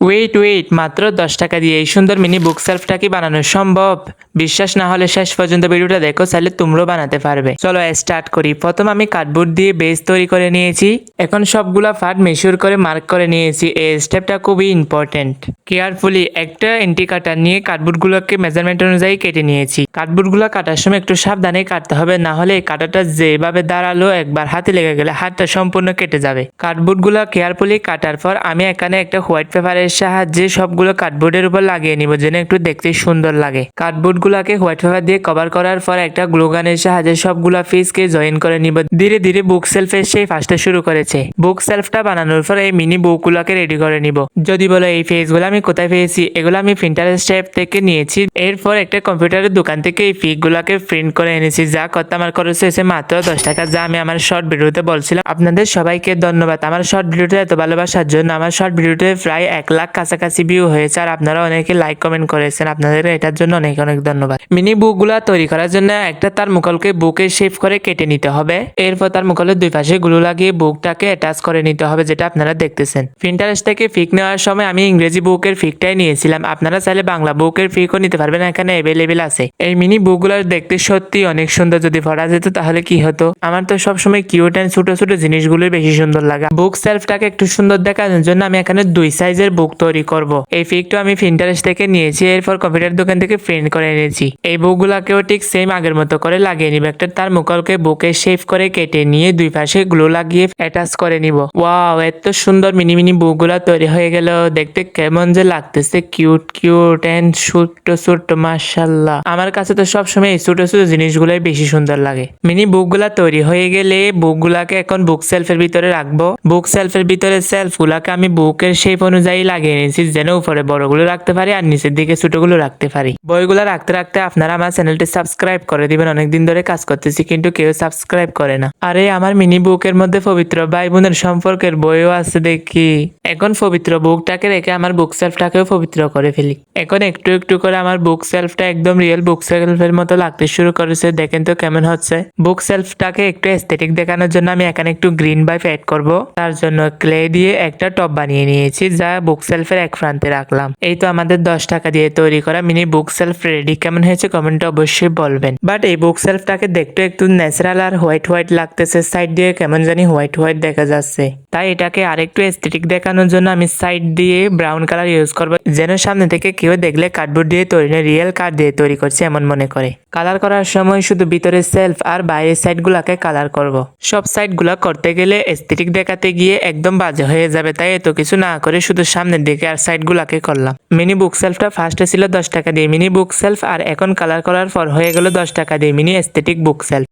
Wait মাত্র 10 টাকা দিয়ে এই সুন্দর মিনি বুক সেলফটা কি বানানো সম্ভব? বিশ্বাস না হলে শেষ পর্যন্ত ভিডিওটা দেখো, চাইলে তোমরাও বানাতে পারবে। চলো স্টার্ট করি। প্রথম আমি কার্ডবোর্ড দিয়ে বেস তৈরি করে নিয়েছি। এখন সবগুলা পার্ট মেশর করে মার্ক করে নিয়েছি। এই স্টেপটা খুবই ইম্পর্টেন্ট। কেয়ারফুলি একটা এন্টি কাটার নিয়ে কার্ডবোর্ডগুলোকে মেজারমেন্ট অনুযায়ী কেটে নিয়েছি। কার্ডবোর্ডগুলো কাটার সময় একটু সাবধানে কাটতে হবে, না হলে এই কাটাটা যেভাবে দাঁড়ালো একবার হাতে লেগে গেলে হাতটা সম্পূর্ণ কেটে যাবে। কার্ডবোর্ডগুলো কেয়ারফুলি কাটার পর আমি এখানে একটা হোয়াইট পেপারের সাহায্যে সবগুলো কার্ডবোর্ডের উপর লাগিয়ে নিব, যেন একটু দেখতে সুন্দর লাগে। কার্ডবোর্ডগুলোকে হোয়াইট পেপার দিয়ে কভার করার পর একটা গ্লু গানের সাহায্যে সবগুলো পিসকে জয়েন করে নিব। ধীরে ধীরে বুক সেলফের সেই ফার্স্টে শুরু করেছে। বুক সেলফটা বানানোর পর এই মিনি বুকগুলোকে রেডি করে নিব। যদি বলো এই পেজগুলো আমি কোথায় পেয়েছি, এগুলো আমি প্রিন্টারেস্ট অ্যাপ থেকে নিয়েছি। এরপর একটা কম্পিউটারের দোকান থেকে এই পিকগুলোকে প্রিন্ট করে এনেছি। যা করতে আমার খরচ হয়েছে মাত্র 10 টাকা, যা আমি আমার শর্ট ভিডিওতে বলছিলাম। আপনাদের সবাইকে ধন্যবাদ আমার শর্ট ভিডিওটা এত ভালোবাসার জন্য। আমার শর্ট ভিডিওতে প্রায় 1 লাখ কাছাকাছি ভিউ হয়েছে, আর আপনারা অনেকে লাইক কমেন্ট করেছেন। আপনাদের এটার জন্য অনেক অনেক ধন্যবাদ। মিনি বুকগুলা তৈরি করার জন্য একটা তার মুখলকে বুকে শেপ করে কেটে নিতে হবে। এরপর তার মুখলের দুই পাশে গ্লু লাগিয়ে বুকটাকে অ্যাটাচ করে নিতে হবে, যেটা আপনারা দেখতেছেন। প্রিন্টারেস্ট থেকে ফিক নেওয়ার সময় আমি ইংরেজি বুকের ফিকটাই নিয়েছিলাম। আপনারা চাইলে বাংলা বুকের ফিকও নিতে পারবেন, এখানে অ্যাভেলেবেল আছে। এই মিনি বুকগুলো দেখতে সত্যি অনেক সুন্দর। যদি পড়া যেত তাহলে কি হতো। আমার তো সবসময় কিউট অ্যান্ড ছোট ছোট জিনিসগুলোই বেশি সুন্দর লাগে। বুক সেলফটাকে একটু সুন্দর দেখানোর জন্য আমি এখানে 2 সাইজের বুক তৈরি করব। এই ফিকটা আমি প্রিন্টারেস্ট থেকে নিয়েছি, এরপর কম্পিউটার দোকান থেকে প্রিন্ট করে এনেছি। এই বুকগুলাকেও ঠিক সেম আগের মতো করে লাগিয়ে নিব। একটা তার মুখলকে বুকে শেপ করে কেটে নিয়ে দুই পাশে গ্লু লাগিয়ে অ্যাটাচ করে নিব। ওয়াও, এত সুন্দর মিনি মিনি বুকগুলা তৈরি হয়ে গেল। দেখতে কেমন যে লাগতেছে, কিউট কিউট এন্ড ছোট্ট ছোট্ট, মাশাআল্লাহ। আমার কাছে তো সবসময় এই ছোট ছোট জিনিসগুলাই বেশি সুন্দর লাগে। মিনি বুকগুলা তৈরি হয়ে গেলে বুকগুলাকে এখন বুক সেলফের ভিতরে রাখবো। বুক সেলফের ভিতরে সেলফগুলাকে আমি বুকের শেপ অনুযায়ী লাগিয়ে নিয়েছি, যেন উপরে বড়গুলো রাখতে পারি আর নিচের দিকে ছোটগুলো রাখতে পারি। বইগুলো রাখতে রাখতে আপনারা আমার চ্যানেলটি সাবস্ক্রাইব করে দিবেন। অনেকদিন ধরে কাজ করতেছি কিন্তু কেউ সাবস্ক্রাইব করে না। আরে আমার মিনি বুকের মধ্যে পবিত্র ভাই বোনের সম্পর্কের বইও আছে দেখি। এখন পবিত্র বুকটাকে রেখে আমার বুক সেলফটাকেও পবিত্র করে ফেলি। এখন একটু একটু করে আমার বুক সেলফটা একদম রিয়েল বুক সেলফের মতো লাগতে শুরু করেছে। দেখেন তো কেমন হচ্ছে। বুক সেলফটাকে একটু এস্থেটিক দেখানোর জন্য আমি এখানে একটু গ্রিন ভাইব অ্যাড করব। তার জন্য ক্লে দিয়ে একটা টপ বানিয়ে নিয়েছি, যা বুক সেলফের এক প্রান্তে রাখলাম। এই তো আমাদের 10 টাকা দিয়ে তৈরি করা মিনি বুক সেলফ রেডি। কেমন হয়েছে কমেন্টে অবশ্যই বলবেন। বাট এই বুক সেলফটাকে দেখতে একটু ন্যাচারাল আর হোয়াইট হোয়াইট লাগতেছে। সাইড দিয়ে কেমন জানি হোয়াইট হোয়াইট দেখা যাচ্ছে, তাই এটাকে আরেকটু এস্থেটিক দেখানোর জন্য আমি সাইড দিয়ে ব্রাউন কালার ইউজ করবো, যেন সামনে থেকে কেউ দেখলে কার্ডবোর্ড দিয়ে তৈরি না, রিয়েল কার্ড দিয়ে তৈরি করছে এমন মনে করে। কালার করার সময় শুধু ভিতরের সেলফ আর বাইরের সাইড গুলাকে কালার করব। সব সাইড গুলা করতে গেলে এস্থেটিক দেখাতে গিয়ে একদম বাজে হয়ে যাবে, তাই এত কিছু না করে শুধু সামনের দিকে আর সাইড গুলাকে করলাম। মিনি বুক সেলফটা ফার্স্টে ছিল 10 টাকা দিয়ে মিনি বুক সেলফ, আর এখন কালার করার পর হয়ে গেল 10 টাকা দিয়ে মিনি এস্থেটিক বুক সেলফ।